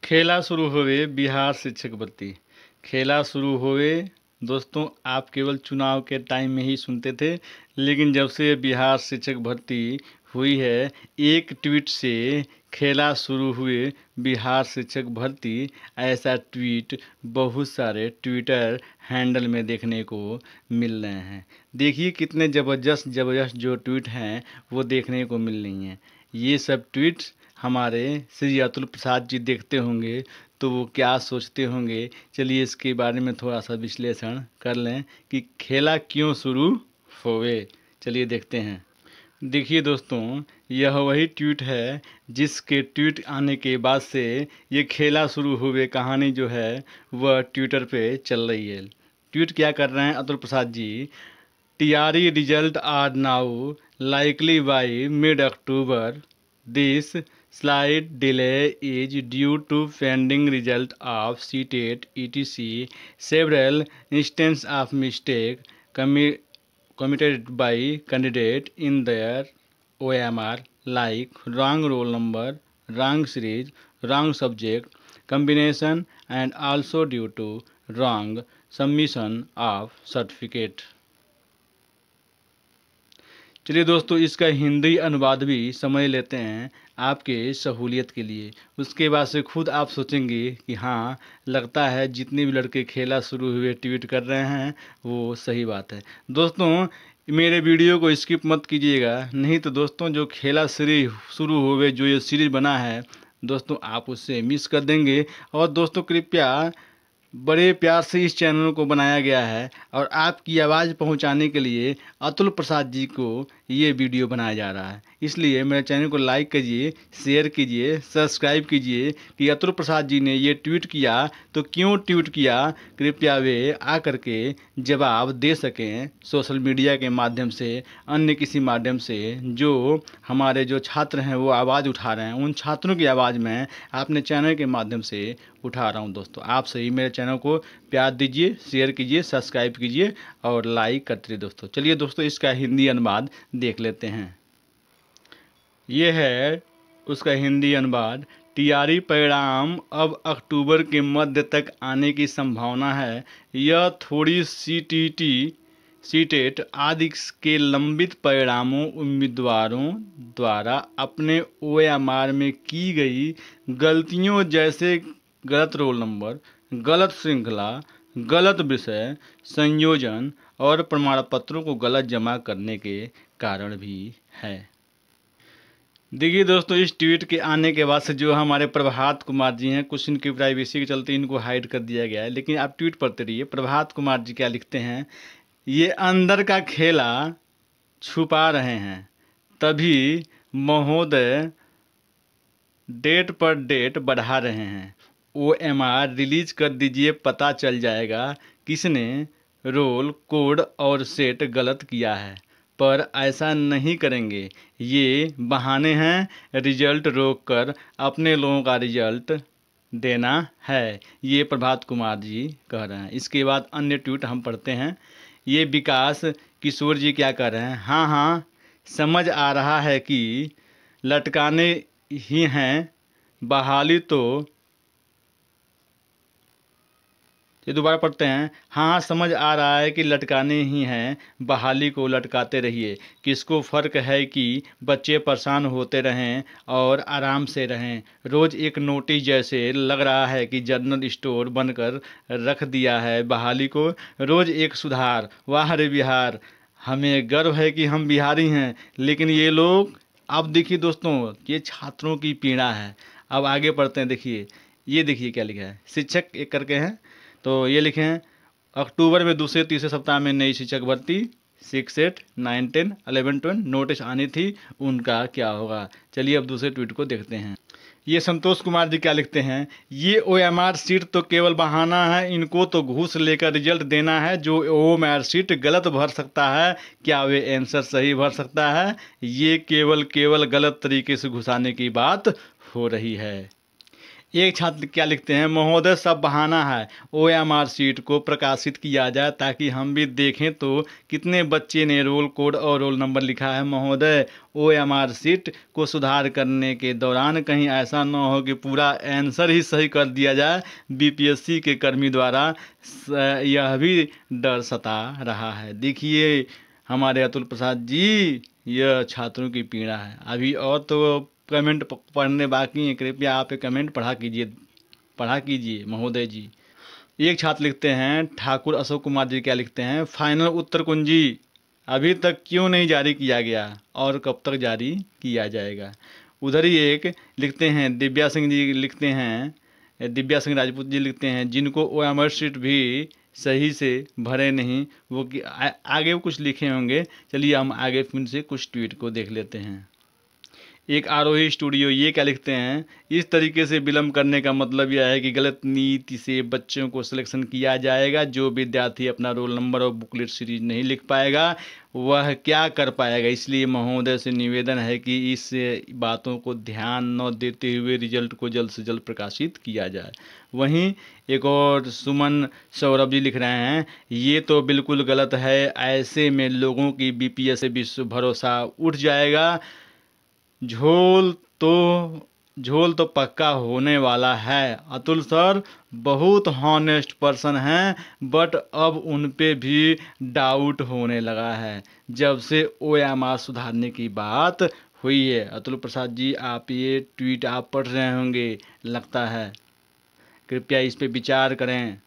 खेला शुरू हुए बिहार शिक्षक भर्ती। खेला शुरू हुए दोस्तों, आप केवल चुनाव के टाइम में ही सुनते थे, लेकिन जब से बिहार शिक्षक भर्ती हुई है, एक ट्वीट से खेला शुरू हुए बिहार शिक्षक भर्ती, ऐसा ट्वीट बहुत सारे ट्विटर हैंडल में देखने को मिल रहे हैं। देखिए कितने ज़बरदस्त जो ट्वीट हैं वो देखने को मिल रही हैं। ये सब ट्वीट्स हमारे श्री अतुल प्रसाद जी देखते होंगे तो वो क्या सोचते होंगे। चलिए इसके बारे में थोड़ा सा विश्लेषण कर लें कि खेला क्यों शुरू हुए। चलिए देखते हैं। देखिए दोस्तों, यह वही ट्वीट है जिसके ट्वीट आने के बाद से ये खेला शुरू हुए कहानी जो है वह ट्विटर पे चल रही है। ट्वीट क्या कर रहे हैं Atul Prasad ji? TRE result are now likely by mid October. This slight delay is due to pending result of CTET etc. Several instances of mistake committed by candidate in their OMR, like wrong roll number, wrong series, wrong subject combination, and also due to wrong submission of certificate। चलिए दोस्तों, इसका हिंदी अनुवाद भी समझ लेते हैं आपके सहूलियत के लिए। उसके बाद से खुद आप सोचेंगे कि हाँ, लगता है जितने भी लड़के खेला शुरू हुए ट्वीट कर रहे हैं वो सही बात है। दोस्तों, मेरे वीडियो को स्किप मत कीजिएगा, नहीं तो दोस्तों जो खेला शुरू हुए जो ये सीरीज बना है दोस्तों, आप उससे मिस कर देंगे। और दोस्तों कृपया, बड़े प्यार से इस चैनल को बनाया गया है और आपकी आवाज़ पहुंचाने के लिए अतुल प्रसाद जी को ये वीडियो बनाया जा रहा है। इसलिए मेरे चैनल को लाइक कीजिए, शेयर कीजिए, सब्सक्राइब कीजिए कि अतुल प्रसाद जी ने ये ट्वीट किया तो क्यों ट्वीट किया, कृपया वे आकर के जवाब दे सकें सोशल मीडिया के माध्यम से, अन्य किसी माध्यम से। जो हमारे जो छात्र हैं वो आवाज़ उठा रहे हैं, उन छात्रों की आवाज़ मैं अपने चैनल के माध्यम से उठा रहा हूं। दोस्तों आप सही मेरे चैनल को प्यार दीजिए, शेयर कीजिए, सब्सक्राइब कीजिए और लाइक करते रहिए दोस्तों। चलिए दोस्तों, इसका हिंदी अनुवाद देख लेते हैं। ये है उसका हिंदी अनुवाद। टीआरई परिणाम अब अक्टूबर के मध्य तक आने की संभावना है। यह थोड़ी सीटेट आदि के लंबित परिणामों उम्मीदवारों द्वारा अपने ओएमआर में की गई गलतियों, जैसे गलत रोल नंबर, गलत श्रृंखला, गलत विषय संयोजन और प्रमाण पत्रों को गलत जमा करने के कारण भी है। देखिए दोस्तों, इस ट्वीट के आने के बाद से जो हमारे प्रभात कुमार जी हैं, कुछ इनकी प्राइवेसी के चलते इनको हाइड कर दिया गया है, लेकिन आप ट्वीट पढ़ते रहिए। प्रभात कुमार जी क्या लिखते हैं? ये अंदर का खेला छुपा रहे हैं, तभी महोदय डेट पर डेट बढ़ा रहे हैं। ओएमआर रिलीज कर दीजिए, पता चल जाएगा किसने रोल कोड और सेट गलत किया है। पर ऐसा नहीं करेंगे, ये बहाने हैं, रिजल्ट रोक कर अपने लोगों का रिजल्ट देना है। ये प्रभात कुमार जी कह रहे हैं। इसके बाद अन्य ट्वीट हम पढ़ते हैं। ये विकास किशोर जी क्या कह रहे हैं? हाँ हाँ, समझ आ रहा है कि लटकाने ही हैं, बहाली तो, ये दोबारा पढ़ते हैं। हाँ, समझ आ रहा है कि लटकाने ही हैं, बहाली को लटकाते रहिए। किसको फ़र्क है कि बच्चे परेशान होते रहें और आराम से रहें। रोज़ एक नोटिस जैसे लग रहा है कि जनरल स्टोर बनकर रख दिया है बहाली को। रोज़ एक सुधार। वाह रे बिहार, हमें गर्व है कि हम बिहारी हैं, लेकिन ये लोग। अब देखिए दोस्तों, ये छात्रों की पीड़ा है। अब आगे पढ़ते हैं। देखिए, ये देखिए क्या लिखा है। शिक्षक एक करके हैं तो ये लिखे हैं, अक्टूबर में दूसरे तीसरे सप्ताह में नई शिक्षक भर्ती 6, 8, 9, 10, 11, 12 नोटिस आनी थी, उनका क्या होगा। चलिए अब दूसरे ट्वीट को देखते हैं। ये संतोष कुमार जी क्या लिखते हैं? ये ओएमआर सीट तो केवल बहाना है, इनको तो घूस लेकर रिजल्ट देना है। जो ओएमआर सीट गलत भर सकता है, क्या वे आंसर सही भर सकता है? ये केवल गलत तरीके से घुसाने की बात हो रही है। एक छात्र क्या लिखते हैं, महोदय सब बहाना है, OMR शीट को प्रकाशित किया जाए ताकि हम भी देखें तो कितने बच्चे ने रोल कोड और रोल नंबर लिखा है। महोदय OMR शीट को सुधार करने के दौरान कहीं ऐसा न हो कि पूरा आंसर ही सही कर दिया जाए। BPSC के कर्मी द्वारा यह भी डर सता रहा है। देखिए हमारे अतुल प्रसाद जी, यह छात्रों की पीड़ा है। अभी और तो कमेंट पढ़ने बाकी हैं, कृपया आप कमेंट पढ़ा कीजिए महोदय जी। एक छात्र लिखते हैं, ठाकुर अशोक कुमार जी क्या लिखते हैं, फाइनल उत्तर कुंजी अभी तक क्यों नहीं जारी किया गया और कब तक जारी किया जाएगा। उधर ही एक लिखते हैं, दिव्या सिंह जी लिखते हैं, दिव्या सिंह राजपूत जी लिखते हैं, जिनको OMR शीट भी सही से भरे नहीं वो कि आगे वो कुछ लिखे होंगे। चलिए हम आगे फिर से कुछ ट्वीट को देख लेते हैं। एक आरोही स्टूडियो ये क्या लिखते हैं, इस तरीके से विलम्ब करने का मतलब यह है कि गलत नीति से बच्चों को सिलेक्शन किया जाएगा। जो विद्यार्थी अपना रोल नंबर और बुकलेट सीरीज नहीं लिख पाएगा वह क्या कर पाएगा। इसलिए महोदय से निवेदन है कि इस बातों को ध्यान न देते हुए रिजल्ट को जल्द से जल्द प्रकाशित किया जाए। वहीं एक और सुमन सौरभ जी लिख रहे हैं, ये तो बिल्कुल गलत है, ऐसे में लोगों की BPS से विश्व भरोसा उठ जाएगा। झोल तो पक्का होने वाला है। अतुल सर बहुत हॉनेस्ट पर्सन हैं, बट अब उन पे भी डाउट होने लगा है जब से OMR सुधारने की बात हुई है। अतुल प्रसाद जी, आप ये ट्वीट आप पढ़ रहे होंगे लगता है, कृपया इस पे विचार करें।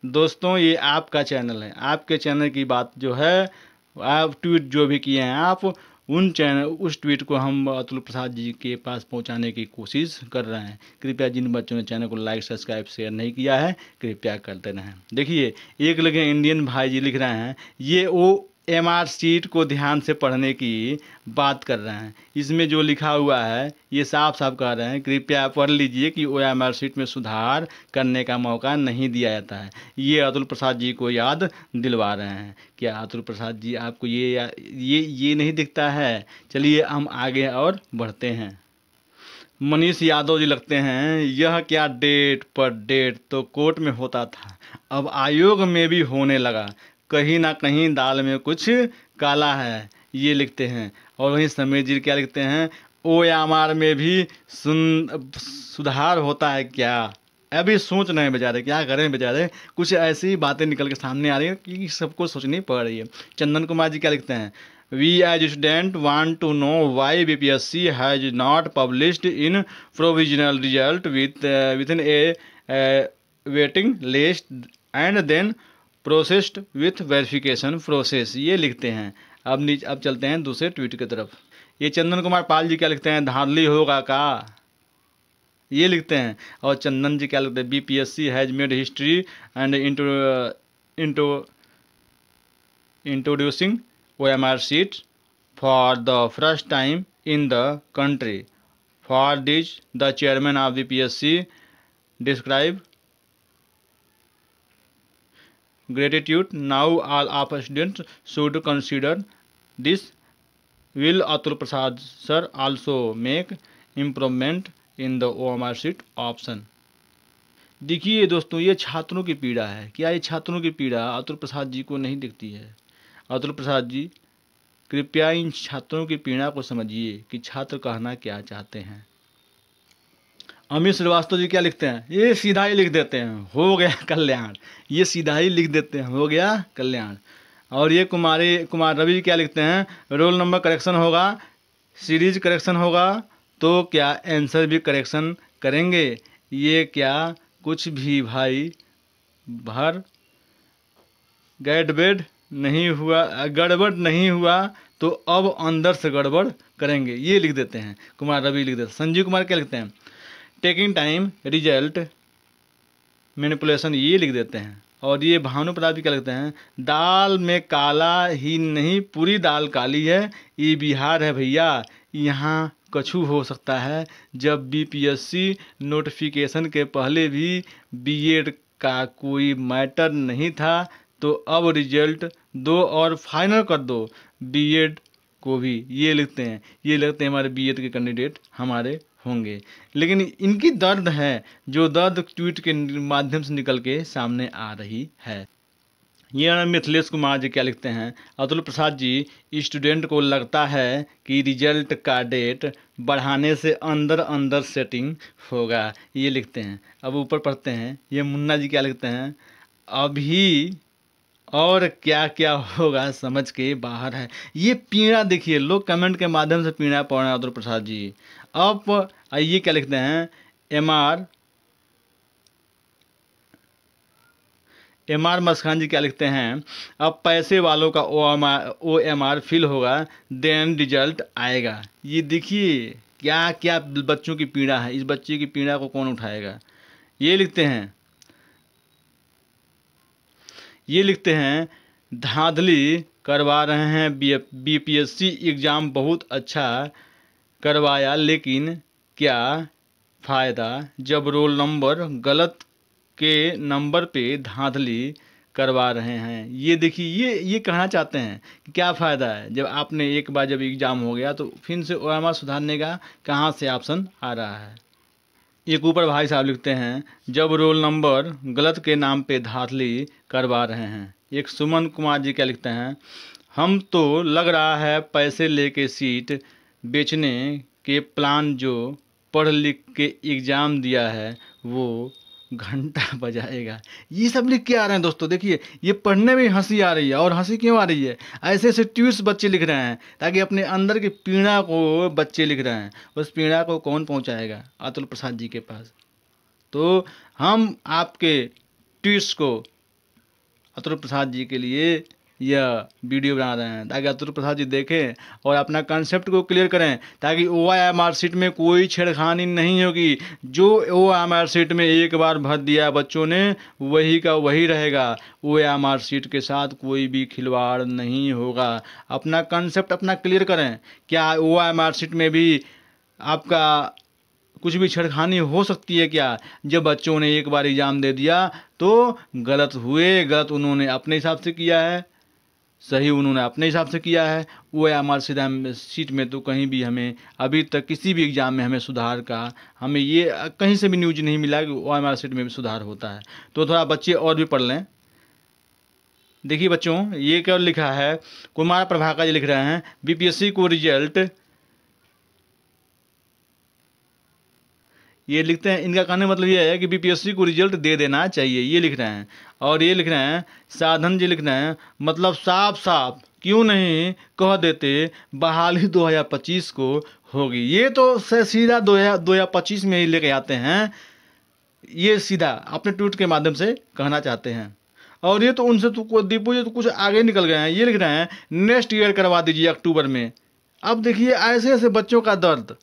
दोस्तों ये आपका चैनल है, आपके चैनल की बात जो है, आप ट्वीट जो भी किए हैं आप उस ट्वीट को हम अतुल प्रसाद जी के पास पहुंचाने की कोशिश कर रहे हैं। कृपया जिन बच्चों ने चैनल को लाइक सब्सक्राइब शेयर नहीं किया है कृपया करते रहें। देखिए एक लगे इंडियन भाई जी लिख रहे हैं, ये OMR शीट को ध्यान से पढ़ने की बात कर रहे हैं। इसमें जो लिखा हुआ है ये साफ साफ कह रहे हैं, कृपया पढ़ लीजिए कि OMR शीट में सुधार करने का मौका नहीं दिया जाता है। ये अतुल प्रसाद जी को याद दिलवा रहे हैं। क्या अतुल प्रसाद जी आपको ये नहीं दिखता है। चलिए हम आगे और बढ़ते हैं। मनीष यादव जी लगते हैं, यह क्या डेट पर डेट तो कोर्ट में होता था, अब आयोग में भी होने लगा, कहीं ना कहीं दाल में कुछ काला है, ये लिखते हैं। और वहीं समीर जी क्या लिखते हैं, OMR में भी सुधार होता है क्या। अभी सोच रहे हैं बेचारे, क्या करें बेचारे, कुछ ऐसी बातें निकल के सामने आ रही है कि सबको सोचनी पड़ रही है। चंदन कुमार जी क्या लिखते हैं, we as student want to know why BPSC has not published in provisional result with in a waiting list and then processed with verification process, ये लिखते हैं। अब चलते हैं दूसरे ट्वीट की तरफ। ये चंदन कुमार पाल जी क्या लिखते हैं, धांधली होगा का, ये लिखते हैं। और चंदन जी क्या लिखते हैं, BPSC has made history and introducing OMR sheet for the first time in the country. For this the chairman of BPSC describe gratitude. Now all of students should consider this. Will Atul Prasad sir also make improvement in the OMR sheet option? देखिए दोस्तों ये छात्रों की पीड़ा है। क्या ये छात्रों की पीड़ा अतुल प्रसाद जी को नहीं दिखती है। अतुल प्रसाद जी कृपया इन छात्रों की पीड़ा को समझिए कि छात्र कहना क्या चाहते हैं। अमित श्रीवास्तव जी क्या लिखते हैं, ये सीधा ही लिख देते हैं, हो गया कल्याण। ये सीधा ही लिख देते हैं, हो गया कल्याण। और ये कुमार रवि जी क्या लिखते हैं, रोल नंबर करेक्शन होगा, सीरीज करेक्शन होगा, तो क्या आंसर भी करेक्शन करेंगे। ये क्या कुछ भी भाई भर गड़बड़ नहीं हुआ तो अब अंदर से गड़बड़ करेंगे, ये लिख देते हैं। कुमार रवि लिख देते हैं। संजीव कुमार क्या लिखते हैं, टेकिंग टाइम रिजल्ट मैनिपुलेशन, ये लिख देते हैं। और ये भानु प्रताप जी क्या लिखते हैं, दाल में काला ही नहीं पूरी दाल काली है, ये बिहार है भैया, यहाँ कछु हो सकता है। जब BPSC नोटिफिकेशन के पहले भी BEd का कोई मैटर नहीं था तो अब रिजल्ट दो और फाइनल कर दो BEd को भी, ये लिखते हैं। ये लगते हैं हमारे BEd के कैंडिडेट हमारे होंगे। लेकिन इनकी दर्द है, जो दर्द ट्वीट के माध्यम से निकल के सामने आ रही है। ये मिथिलेश कुमार जी क्या लिखते हैं, अतुल प्रसाद जी, स्टूडेंट को लगता है कि रिजल्ट का डेट बढ़ाने से अंदर अंदर सेटिंग होगा, ये लिखते हैं। अब ऊपर पढ़ते हैं, ये मुन्ना जी क्या लिखते हैं, अभी और क्या क्या होगा समझ के बाहर है। ये पीड़ा देखिए, लोग कमेंट के माध्यम से पीड़ा पढ़ रहे हैं अतुल प्रसाद जी। अब ये क्या लिखते हैं, एम आर मस्खान जी क्या लिखते हैं, अब पैसे वालों का ओ एम आर फिल होगा, देन रिजल्ट आएगा। ये देखिए क्या क्या बच्चों की पीड़ा है, इस बच्चे की पीड़ा को कौन उठाएगा। ये लिखते हैं धांधली करवा रहे हैं, बीपीएससी एग्ज़ाम बहुत अच्छा करवाया, लेकिन क्या फ़ायदा जब रोल नंबर गलत के नंबर पे धांधली करवा रहे हैं। ये देखिए, ये कहना चाहते हैं कि क्या फ़ायदा है जब आपने एक बार जब एग्ज़ाम हो गया तो फिर से ओएमआर सुधारने का कहाँ से ऑप्शन आ रहा है। एक ऊपर भाई साहब लिखते हैं, जब रोल नंबर गलत के नाम पे धांधली करवा रहे हैं। एक सुमन कुमार जी क्या लिखते हैं, हम तो लग रहा है पैसे लेके सीट बेचने के प्लान, जो पढ़ लिख के एग्ज़ाम दिया है वो घंटा बजाएगा। ये सब लिख के आ रहे हैं दोस्तों। देखिए, ये पढ़ने में हंसी आ रही है, और हंसी क्यों आ रही है, ऐसे ऐसे ट्वीट्स बच्चे लिख रहे हैं ताकि अपने अंदर की पीड़ा को बच्चे लिख रहे हैं। उस पीड़ा को कौन पहुंचाएगा, अतुल प्रसाद जी के पास। तो हम आपके ट्वीट्स को अतुल प्रसाद जी के लिए यह वीडियो बना रहे हैं ताकि अतुल प्रसाद जी देखें और अपना कंसेप्ट को क्लियर करें, ताकि ओएमआर शीट में कोई छेड़खानी नहीं होगी। जो ओएमआर शीट में एक बार भर दिया बच्चों ने, वही का वही रहेगा। ओएमआर शीट के साथ कोई भी खिलवाड़ नहीं होगा। अपना कंसेप्ट अपना क्लियर करें। क्या ओएमआर शीट में भी आपका कुछ भी छेड़खानी हो सकती है क्या? जब बच्चों ने एक बार एग्ज़ाम दे दिया तो गलत हुए, गलत उन्होंने अपने हिसाब से किया है, सही उन्होंने अपने हिसाब से किया है। वो हमारे सीट में तो कहीं भी हमें अभी तक किसी भी एग्ज़ाम में हमें सुधार का, हमें ये कहीं से भी न्यूज नहीं मिला कि वो हमारे सीट में भी सुधार होता है। तो थोड़ा बच्चे और भी पढ़ लें। देखिए बच्चों, ये क्या लिखा है, कुमार प्रभाकर जी लिख रहे हैं, बीपीएससी को रिजल्ट, ये लिखते हैं, इनका कहने मतलब ये है कि बीपीएससी को रिजल्ट दे देना चाहिए, ये लिख रहे हैं। और ये लिख रहे हैं, साधन जी लिख रहे हैं, मतलब साफ साफ क्यों नहीं कह देते बहाली 2025 को होगी। ये तो सीधा 2025 में ही लेके आते हैं, ये सीधा अपने ट्वीट के माध्यम से कहना चाहते हैं। और ये तो उनसे तो दीपू जी तो कुछ आगे निकल गए हैं। ये लिख रहे हैं, नेक्स्ट ईयर करवा दीजिए अक्टूबर में। अब देखिए ऐसे ऐसे बच्चों का दर्द।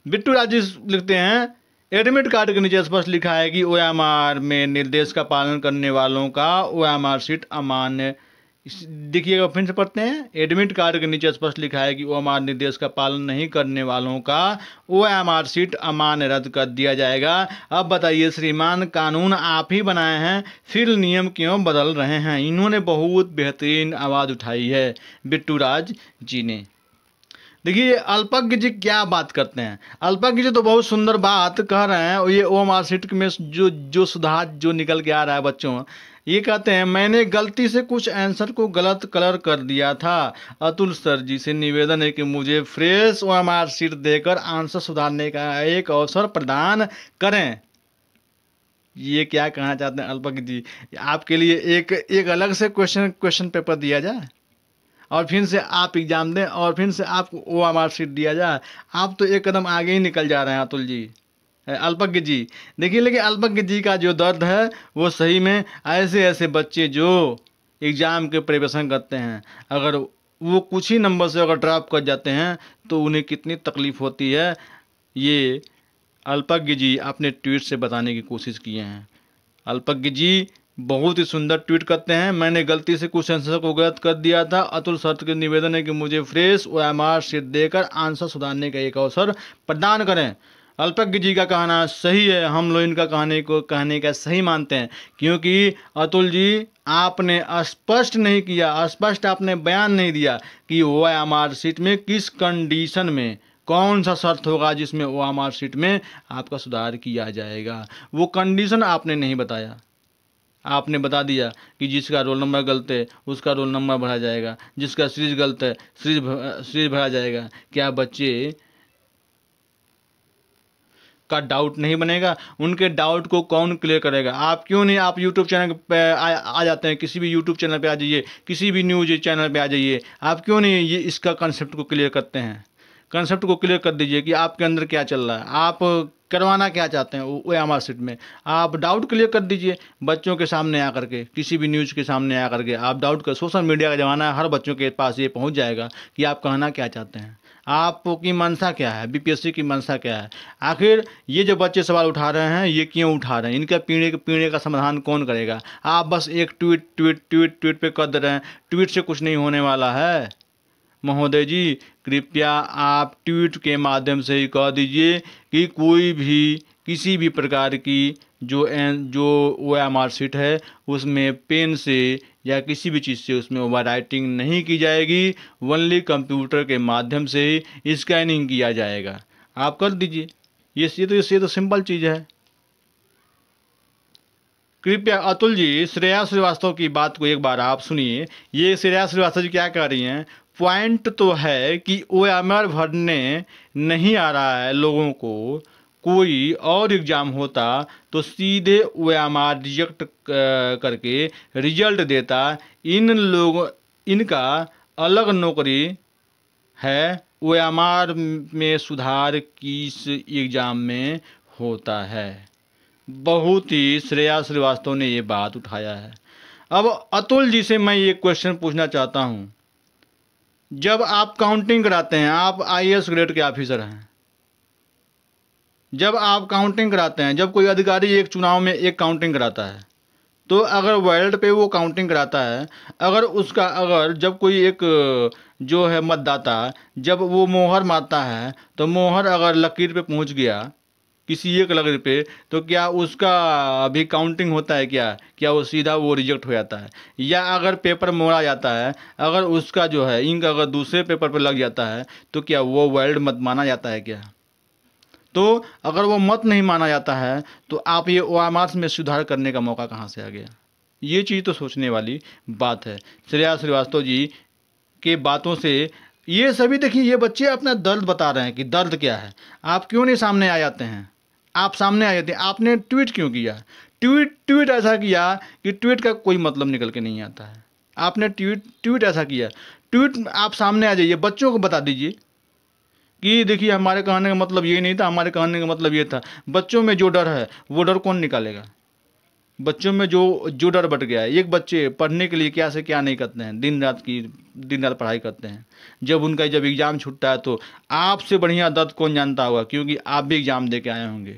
बिट्टू राजी लिखते हैं, एडमिट कार्ड के नीचे स्पष्ट लिखा है कि ओएमआर में निर्देश का पालन करने वालों का ओएमआर सीट अमान्य। देखिएगा, फिर से पढ़ते हैं, एडमिट कार्ड के नीचे स्पष्ट लिखा है कि ओएमआर निर्देश का पालन नहीं करने वालों का ओएमआर सीट अमान्य रद्द कर दिया जाएगा। अब बताइए श्रीमान, कानून आप ही बनाए हैं, फिर नियम क्यों बदल रहे हैं? इन्होंने बहुत बेहतरीन आवाज़ उठाई है बिट्टू राज जी ने। देखिए अल्पज्ञ जी क्या बात करते हैं। अल्पज्ञ जी तो बहुत सुंदर बात कह रहे हैं। ये ओएमआर सीट में जो सुधार जो निकल के आ रहा है बच्चों, ये कहते हैं, मैंने गलती से कुछ आंसर को गलत कलर कर दिया था। अतुल सर जी से निवेदन है कि मुझे फ्रेश ओएमआर सीट देकर आंसर सुधारने का एक अवसर प्रदान करें। ये क्या कहना चाहते हैं अल्पज्ञ जी? आपके लिए एक अलग से क्वेश्चन पेपर दिया जाए और फिर से आप एग्ज़ाम दें और फिर से आपको ओएमआर सीट दिया जाए। आप तो एक कदम आगे ही निकल जा रहे हैं अतुल जी, अल्पज्ञ जी। देखिए, लेकिन अल्पज्ञ जी का जो दर्द है वो सही में ऐसे ऐसे बच्चे जो एग्ज़ाम के प्रिपरेशन करते हैं, अगर वो कुछ ही नंबर से अगर ड्रॉप कर जाते हैं तो उन्हें कितनी तकलीफ़ होती है, ये अल्पज्ञ जी अपने ट्वीट से बताने की कोशिश किए हैं। अल्पज्ञ जी बहुत ही सुंदर ट्वीट करते हैं, मैंने गलती से कुछ आंसर को गलत कर दिया था। अतुल सर के निवेदन है कि मुझे फ्रेश ओएमआर सीट देकर आंसर सुधारने का एक अवसर प्रदान करें। अल्पज्ञ जी का कहना सही है, हम लोग इनका कहने का सही मानते हैं, क्योंकि अतुल जी आपने स्पष्ट आपने बयान नहीं दिया कि ओएमआर सीट में किस कंडीशन में कौन सा शर्त होगा जिसमें OMR शीट में आपका सुधार किया जाएगा। वो कंडीशन आपने नहीं बताया, आपने बता दिया कि जिसका रोल नंबर गलत है उसका रोल नंबर भरा जाएगा, जिसका सीरीज गलत है सीरीज भरा जाएगा। क्या बच्चे का डाउट नहीं बनेगा? उनके डाउट को कौन क्लियर करेगा? आप क्यों नहीं, आप यूट्यूब चैनल पे आ जाते हैं, किसी भी यूट्यूब चैनल पे आ जाइए, किसी भी न्यूज चैनल पे आ जाइए, आप क्यों नहीं ये इसका कंसेप्ट को क्लियर करते हैं? कंसेप्ट को क्लियर कर दीजिए कि आपके अंदर क्या चल रहा है, आप करवाना क्या चाहते हैं OMR शीट में। आप डाउट क्लियर कर दीजिए बच्चों के सामने आकर के, किसी भी न्यूज़ के सामने आकर के आप डाउट कर। सोशल मीडिया का ज़माना है, हर बच्चों के पास ये पहुंच जाएगा कि आप कहना क्या चाहते हैं, आपकी मंशा क्या है, BPSC की मंशा क्या है। आखिर ये जो बच्चे सवाल उठा रहे हैं ये क्यों उठा रहे हैं, इनका पीढ़े का समाधान कौन करेगा? आप बस एक ट्वीट पे कर दे रहे हैं। ट्वीट से कुछ नहीं होने वाला है महोदय जी। कृपया आप ट्वीट के माध्यम से ही कह दीजिए कि कोई भी किसी भी प्रकार की जो OMR शीट है उसमें पेन से या किसी भी चीज़ से उसमें ओवर राइटिंग नहीं की जाएगी, ओनली कंप्यूटर के माध्यम से ही स्कैनिंग किया जाएगा। आप कर दीजिए, ये तो सिंपल चीज़ है। कृपया अतुल जी, श्रेया श्रीवास्तव की बात को एक बार आप सुनिए। ये श्रेया श्रीवास्तव जी क्या कह रही हैं? पॉइंट तो है कि OMR भरने नहीं आ रहा है लोगों को, कोई और एग्ज़ाम होता तो सीधे OMR रिजेक्ट करके रिजल्ट देता। इनका अलग नौकरी है, OMR में सुधार किस एग्ज़ाम में होता है। बहुत ही श्रेया श्रीवास्तव ने ये बात उठाया है। अब अतुल जी से मैं ये क्वेश्चन पूछना चाहता हूँ, जब आप काउंटिंग कराते हैं, आप IAS ग्रेड के ऑफिसर हैं, जब आप काउंटिंग कराते हैं, जब कोई अधिकारी एक चुनाव में एक काउंटिंग कराता है, तो अगर वर्ल्ड पे वो काउंटिंग कराता है, अगर जब कोई एक जो है मतदाता जब वो मोहर मारता है तो मोहर अगर लकीर पे पहुंच गया किसी एक लकीर पे, तो क्या उसका अभी काउंटिंग होता है? क्या वो सीधा वो रिजेक्ट हो जाता है? या अगर पेपर मोड़ा जाता है, अगर उसका जो है इंक अगर दूसरे पेपर पे लग जाता है तो क्या वो वर्ल्ड मत माना जाता है क्या? तो अगर वो मत नहीं माना जाता है तो आप ये OMR में सुधार करने का मौका कहाँ से आ गया? ये चीज़ तो सोचने वाली बात है। श्रेया श्रीवास्तव जी के बातों से ये सभी देखिए, ये बच्चे अपना दर्द बता रहे हैं कि दर्द क्या है। आप क्यों नहीं सामने आ जाते हैं? आप सामने आ जाते हैं। आपने ट्वीट क्यों किया? ट्वीट ऐसा किया कि ट्वीट का कोई मतलब निकल के नहीं आता है। आपने ट्वीट ऐसा किया, ट्वीट आप सामने आ जाइए, बच्चों को बता दीजिए कि देखिए हमारे कहने का मतलब ये नहीं था, हमारे कहने का मतलब ये था। बच्चों में जो डर है वो डर कौन निकालेगा? बच्चों में जो डर बढ़ गया है। एक बच्चे पढ़ने के लिए क्या से क्या नहीं करते हैं, दिन रात पढ़ाई करते हैं। जब एग्ज़ाम छूटता है तो आपसे बढ़िया दर्द कौन जानता होगा, क्योंकि आप भी एग्ज़ाम दे के आए होंगे,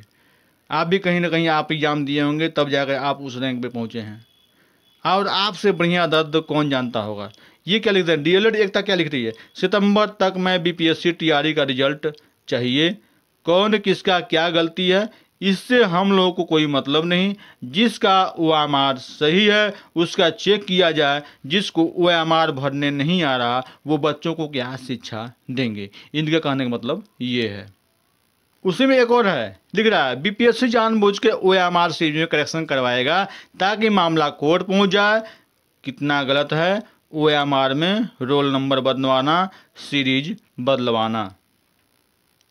आप भी कहीं ना कहीं आप एग्ज़ाम दिए होंगे, तब जाकर आप उस रैंक पे पहुँचे हैं। और आपसे बढ़िया दर्द कौन जानता होगा। ये क्या लिखते हैं DLED एकता, क्या लिख रही है? सितंबर तक मैं BPSC TRE का रिजल्ट चाहिए। कौन किसका क्या गलती है इससे हम लोगों को कोई मतलब नहीं। जिसका OMR सही है उसका चेक किया जाए, जिसको OMR भरने नहीं आ रहा वो बच्चों को क्या शिक्षा देंगे। इनके कहने का मतलब ये है। उसी में एक और है, लिख रहा है BPSC जानबूझ के OMR सीरीज में करेक्शन करवाएगा ताकि मामला कोर्ट पहुंच जाए। कितना गलत है OMR में रोल नंबर बदलवाना, सीरीज बदलवाना।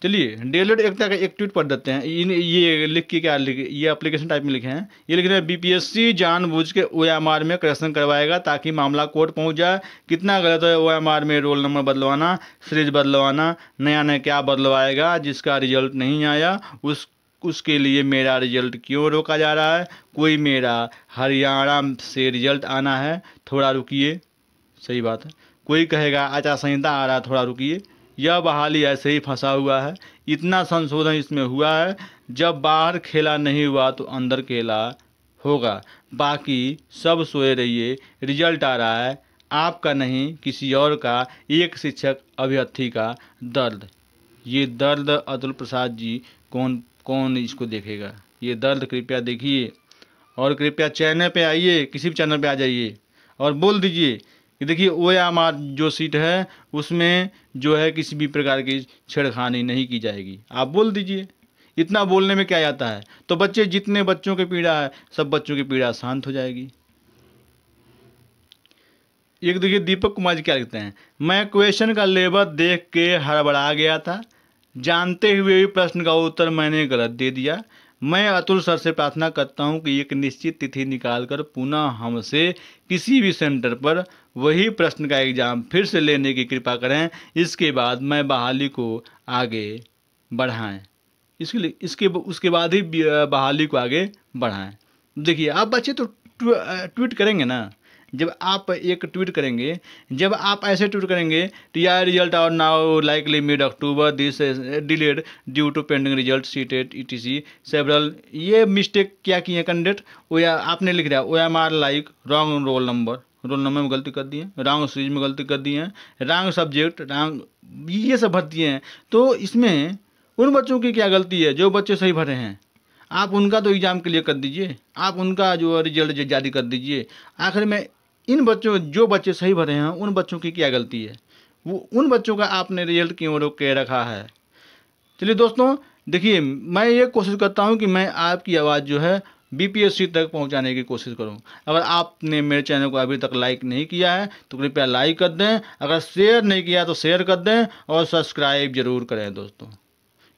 चलिए DLED एकता का एक ट्वीट पढ़ देते हैं। ये लिख के ये एप्लीकेशन टाइप में लिखे हैं। ये लिख रहे हैं BPSC जानबूझ के OMR में करेक्शन करवाएगा ताकि मामला कोर्ट पहुंच जाए। कितना गलत है OMR में रोल नंबर बदलवाना, सीरीज बदलवाना। नया क्या बदलवाएगा? जिसका रिजल्ट नहीं आया उसके लिए मेरा रिजल्ट क्यों रोका जा रहा है? कोई मेरा हरियाणा से रिजल्ट आना है, थोड़ा रुकिए। सही बात है। कोई कहेगा आचार संहिता आ रहा है, थोड़ा रुकिए। यह बहाली ऐसे ही फंसा हुआ है। इतना संशोधन इसमें हुआ है, जब बाहर खेला नहीं हुआ तो अंदर खेला होगा। बाकी सब सोए रहिए, रिजल्ट आ रहा है, आपका नहीं किसी और का, एक शिक्षक अभ्यर्थी का दर्द। ये दर्द अतुल प्रसाद जी कौन इसको देखेगा? ये दर्द कृपया देखिए। और कृपया चैनल पे आइए, किसी भी चैनल पे आ जाइए और बोल दीजिए कि देखिए OMR जो सीट है उसमें जो है किसी भी प्रकार की छेड़खानी नहीं की जाएगी, आप बोल दीजिए। इतना बोलने में क्या जाता है, तो बच्चे जितने बच्चों की पीड़ा है सब बच्चों की पीड़ा शांत हो जाएगी। एक देखिए दीपक कुमार जी क्या लिखते हैं, मैं क्वेश्चन का लेवल देख के हड़बड़ा गया था, जानते हुए भी प्रश्न का उत्तर मैंने गलत दे दिया। मैं अतुल सर से प्रार्थना करता हूं कि एक निश्चित तिथि निकालकर पुनः हमसे किसी भी सेंटर पर वही प्रश्न का एग्जाम फिर से लेने की कृपा करें। इसके बाद मैं बहाली को आगे बढ़ाएं। इसके उसके बाद ही बहाली को आगे बढ़ाएं। देखिए आप बच्चे तो ट्वीट करेंगे ना, जब आप एक ट्वीट करेंगे, जब आप ऐसे ट्वीट करेंगे तो यार result are now likely mid October, this delayed due to pending result seated ETC several, ये मिस्टेक क्या किए हैं कैंडिडेट, वो या आपने लिख दिया OMR like wrong roll number में गलती कर दिए, रॉन्ग सीरीज में गलती कर दी है, रॉन्ग सब्जेक्ट रॉन्ग, ये सब भर दिए हैं। तो इसमें उन बच्चों की क्या गलती है जो बच्चे सही भरे हैं, आप उनका तो एग्ज़ाम क्लियर कर दीजिए, आप उनका जो रिजल्ट जारी कर दीजिए। आखिर में इन बच्चों जो बच्चे सही भरे हैं उन बच्चों की क्या गलती है, वो उन बच्चों का आपने रिजल्ट क्यों रोक के रखा है। चलिए दोस्तों देखिए, मैं ये कोशिश करता हूँ कि मैं आपकी आवाज़ जो है BPSC तक पहुँचाने की कोशिश करूँ। अगर आपने मेरे चैनल को अभी तक लाइक नहीं किया है तो कृपया लाइक कर दें, अगर शेयर नहीं किया तो शेयर कर दें और सब्सक्राइब जरूर करें दोस्तों,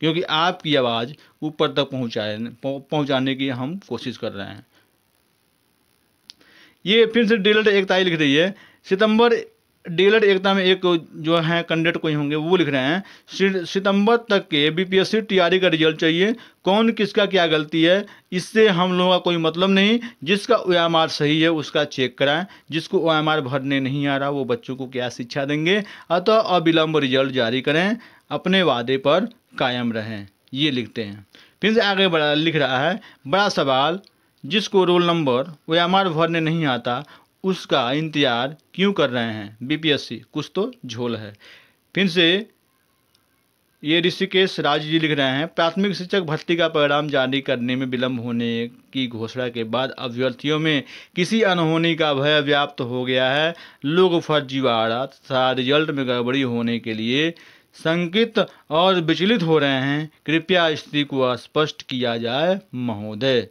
क्योंकि आपकी आवाज़ ऊपर तक पहुँचाने की हम कोशिश कर रहे हैं। ये फिर से डीएलएड एकता लिख रही है, सितंबर डीएलएड एकता में एक जो है कैंडिडेट कोई होंगे वो लिख रहे हैं, सितंबर तक के BPSC TRE का रिजल्ट चाहिए, कौन किसका क्या गलती है इससे हम लोगों का कोई मतलब नहीं, जिसका OMR सही है उसका चेक कराएं, जिसको OMR भरने नहीं आ रहा वो बच्चों को क्या शिक्षा देंगे, अतः अविलंब रिजल्ट जारी करें, अपने वादे पर कायम रहें, ये लिखते हैं। फिर से आगे बढ़ा लिख रहा है, बड़ा सवाल, जिसको रोल नंबर OMR भरने नहीं आता उसका इंतजार क्यों कर रहे हैं BPSC, कुछ तो झोल है। फिर से ये ऋषिकेश राज जी लिख रहे हैं, प्राथमिक शिक्षक भर्ती का परिणाम जारी करने में विलंब होने की घोषणा के बाद अभ्यर्थियों में किसी अनहोनी का भय व्याप्त हो गया है। लोग फर्जीवाड़ा तथा रिजल्ट में गड़बड़ी होने के लिए शंकित और विचलित हो रहे हैं, कृपया स्थिति को स्पष्ट किया जाए महोदय।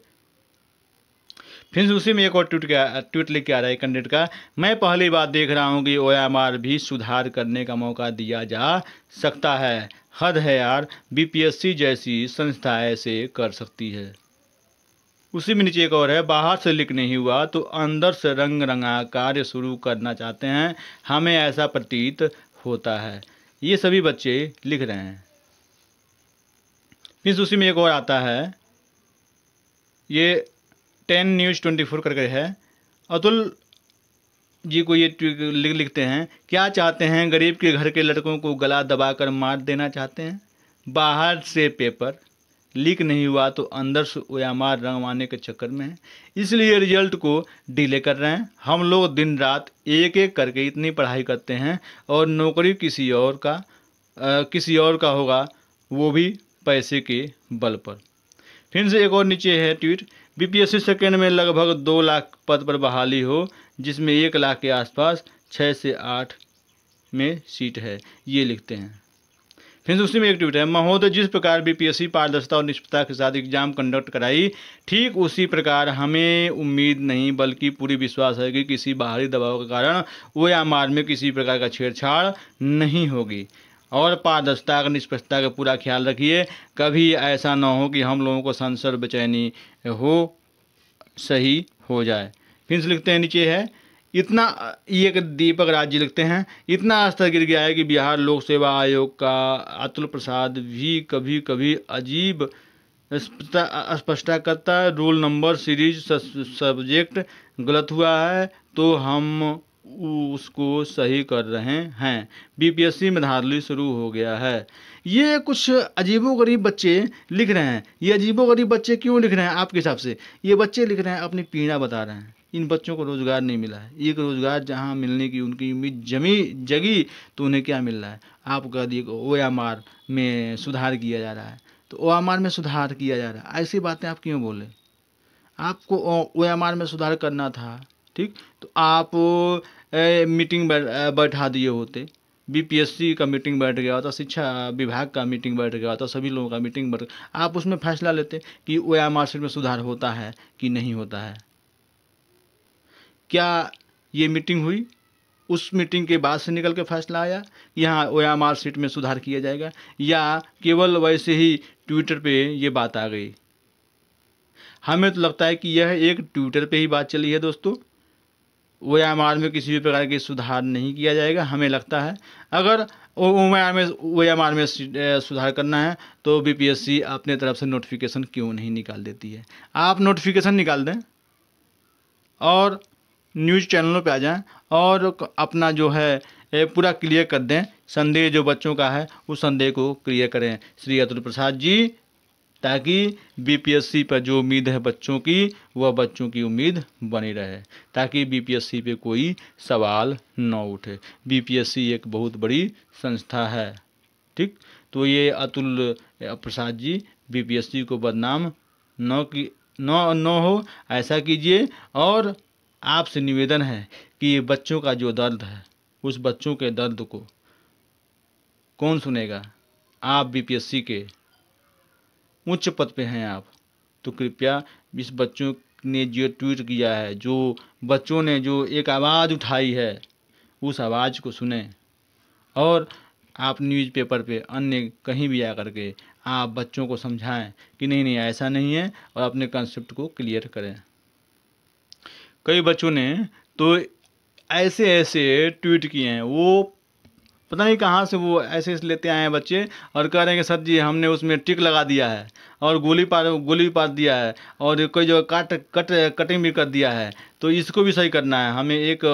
फिर उसी में एक और ट्वीट लेके आ रहा है कैंडिडेट का, मैं पहली बार देख रहा हूँ कि OMR भी सुधार करने का मौका दिया जा सकता है, हद है यार, BPSC जैसी संस्था ऐसे कर सकती है। उसी में नीचे एक और है, बाहर से लीक नहीं हुआ तो अंदर से रंग रंगा कार्य शुरू करना चाहते हैं, हमें ऐसा प्रतीत होता है, ये सभी बच्चे लिख रहे हैं। फिर उसी में एक और आता है, ये 10 न्यूज़ 24 करके है, अतुल जी को ये लिखते हैं, क्या चाहते हैं, गरीब के घर के लड़कों को गला दबाकर मार देना चाहते हैं, बाहर से पेपर लीक नहीं हुआ तो अंदर से OMR रंगवाने के चक्कर में है, इसलिए रिजल्ट को डिले कर रहे हैं। हम लोग दिन रात एक एक करके इतनी पढ़ाई करते हैं और नौकरी किसी और का होगा, वो भी पैसे के बल पर। फिर से एक और नीचे है ट्वीट, BPSC सेकेंड में लगभग 2 लाख पद पर बहाली हो, जिसमें 1 लाख के आसपास 6 से 8 में सीट है, ये लिखते हैं। फिर उसी में एक ट्वीट है, महोदय जिस प्रकार BPSC पारदर्शिता और निष्पक्षता के साथ एग्जाम कंडक्ट कराई, ठीक उसी प्रकार हमें उम्मीद नहीं बल्कि पूरी विश्वास है कि किसी बाहरी दबाव के कारण OMR में किसी प्रकार का छेड़छाड़ नहीं होगी, और पारदर्शिता का निष्पक्षता का पूरा ख्याल रखिए, कभी ऐसा ना हो कि हम लोगों को संशय बेचैनी हो, सही हो जाए। फिर से लिखते हैं नीचे है, इतना, ये दीपक राज जी लिखते हैं, इतना स्तर गिर गया है कि बिहार लोक सेवा आयोग का अतुल प्रसाद भी कभी कभी अजीब स्पष्टता करता है, रोल नंबर सीरीज सब्जेक्ट गलत हुआ है तो हम उसको सही कर रहे हैं, BPSC में धांधली शुरू हो गया है। ये कुछ अजीबोगरीब बच्चे लिख रहे हैं। ये अजीबोगरीब बच्चे क्यों लिख रहे हैं आपके हिसाब से? ये बच्चे लिख रहे हैं अपनी पीड़ा बता रहे हैं, इन बच्चों को रोज़गार नहीं मिला है, एक रोज़गार जहाँ मिलने की उनकी उम्मीद जगी तो उन्हें क्या मिल रहा है? आप कह दिए OMR में सुधार किया जा रहा है, तो OMR में सुधार किया जा रहा है, ऐसी बातें आप क्यों बोले? आपको OMR में सुधार करना था, ठीक, तो आप मीटिंग बैठा दिए होते, बीपीएससी का मीटिंग बैठ गया होता, शिक्षा विभाग का मीटिंग बैठ गया होता, सभी लोगों का मीटिंग बैठ, आप उसमें फैसला लेते कि ओएमआर शीट में सुधार होता है कि नहीं होता है। क्या ये मीटिंग हुई? उस मीटिंग के बाद से निकल के फैसला आया यहाँ ओएमआर शीट में सुधार किया जाएगा, या केवल वैसे ही ट्विटर पे ये बात आ गई? हमें तो लगता है कि यह एक ट्विटर पे ही बात चली है दोस्तों। ओएमआर में किसी भी प्रकार के सुधार नहीं किया जाएगा। हमें लगता है अगर ओएमआर में सुधार करना है तो बीपीएससी अपने तरफ से नोटिफिकेशन क्यों नहीं निकाल देती है? आप नोटिफिकेशन निकाल दें और न्यूज़ चैनलों पे आ जाएं और अपना जो है पूरा क्लियर कर दें। संदेह जो बच्चों का है उस संदेह को क्लियर करें श्री अतुल प्रसाद जी, ताकि बीपीएससी पर जो उम्मीद है बच्चों की, वह बच्चों की उम्मीद बनी रहे, ताकि बीपीएससी पे कोई सवाल न उठे। बीपीएससी एक बहुत बड़ी संस्था है, ठीक। तो ये अतुल प्रसाद जी बीपीएससी को बदनाम न हो, ऐसा कीजिए। और आपसे निवेदन है कि बच्चों का जो दर्द है, उस बच्चों के दर्द को कौन सुनेगा? आप बीपीएससी के उच्च पद पे हैं आप, तो कृपया इस बच्चों ने जो ट्वीट किया है, जो बच्चों ने जो एक आवाज़ उठाई है, उस आवाज़ को सुने और आप न्यूज़पेपर पे अन्य कहीं भी आकर के आप बच्चों को समझाएं कि नहीं नहीं ऐसा नहीं है, और अपने कंसेप्ट को क्लियर करें। कई बच्चों ने तो ऐसे ऐसे ट्वीट किए हैं, वो पता नहीं कहाँ से वो ऐसे लेते आए हैं बच्चे, और कह रहे हैं कि सर जी हमने उसमें टिक लगा दिया है और गोली पार दिया है और कोई जो कटिंग भी कर दिया है, तो इसको भी सही करना है, हमें एक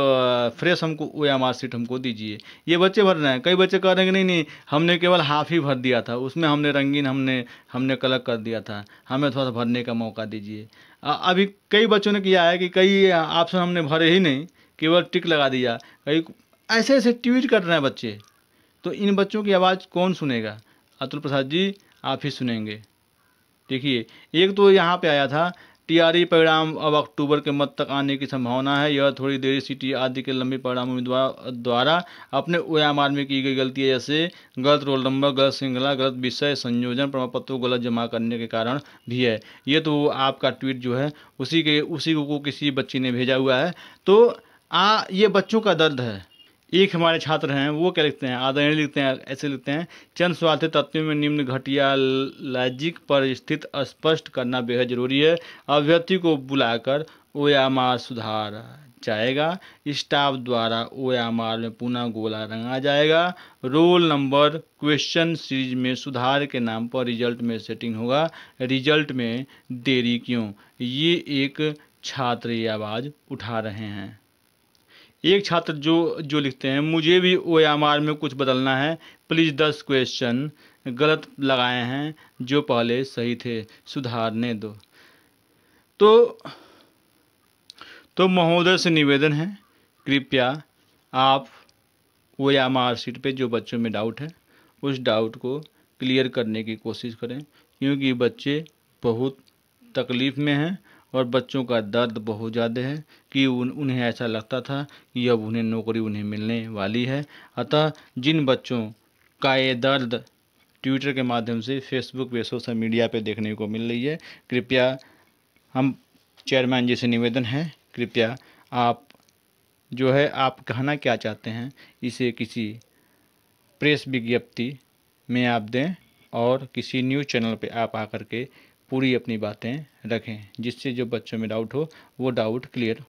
फ्रेश हमको ओएमआर शीट हमको दीजिए। ये बच्चे भर रहे हैं। कई बच्चे कह रहे हैं कि नहीं नहीं हमने केवल हाफ ही भर दिया था, उसमें हमने रंगीन हमने कलर कर दिया था, हमें थोड़ा सा भरने का मौका दीजिए। अभी कई बच्चों ने किया है कि कई ऑप्शन हमने भरे ही नहीं, केवल टिक लगा दिया। कई ऐसे ऐसे ट्वीट कर रहे हैं बच्चे, तो इन बच्चों की आवाज़ कौन सुनेगा? अतुल प्रसाद जी आप ही सुनेंगे। देखिए, एक तो यहाँ पे आया था टीआरई परिणाम अब अक्टूबर के मध्य तक आने की संभावना है, यह थोड़ी देरी सीटी आदि के लंबे परिणाम उम्मीदवार द्वारा अपने ओएमआर में की गई गलती है, जैसे गलत रोल नंबर, गलत श्रृंखला, गलत विषय संयोजन, प्रमाण पत्रों गलत जमा करने के कारण भी है। ये तो आपका ट्वीट जो है उसी को किसी बच्ची ने भेजा हुआ है। तो ये बच्चों का दर्द है। एक हमारे छात्र हैं, वो क्या लिखते हैं, आदरणीय लिखते हैं, ऐसे लिखते हैं, चंद स्वार्थी तत्वों में निम्न घटिया लॉजिक पर स्थित स्पष्ट करना बेहद जरूरी है। अभ्यर्थी को बुलाकर ओएमआर सुधारा जाएगा, स्टाफ द्वारा ओएमआर में पुनः गोला रंगा जाएगा, रोल नंबर क्वेश्चन सीरीज में सुधार के नाम पर रिजल्ट में सेटिंग होगा, रिजल्ट में देरी क्यों? ये एक छात्र ये आवाज़ उठा रहे हैं। एक छात्र जो लिखते हैं, मुझे भी ओएमआर में कुछ बदलना है, प्लीज़ 10 क्वेश्चन गलत लगाए हैं जो पहले सही थे, सुधारने दो। तो महोदय से निवेदन है, कृपया आप ओएमआर शीट पे जो बच्चों में डाउट है उस डाउट को क्लियर करने की कोशिश करें, क्योंकि बच्चे बहुत तकलीफ़ में हैं और बच्चों का दर्द बहुत ज़्यादा है कि उन्हें ऐसा लगता था कि अब उन्हें नौकरी उन्हें मिलने वाली है। अतः जिन बच्चों का ये दर्द ट्विटर के माध्यम से, फेसबुक पे, सोशल मीडिया पे देखने को मिल रही है, कृपया हम चेयरमैन जी से निवेदन है, कृपया आप जो है आप कहना क्या चाहते हैं इसे किसी प्रेस विज्ञप्ति में आप दें और किसी न्यूज़ चैनल पे आप आकर के पूरी अपनी बातें रखें, जिससे जो बच्चों में डाउट हो वो डाउट क्लियर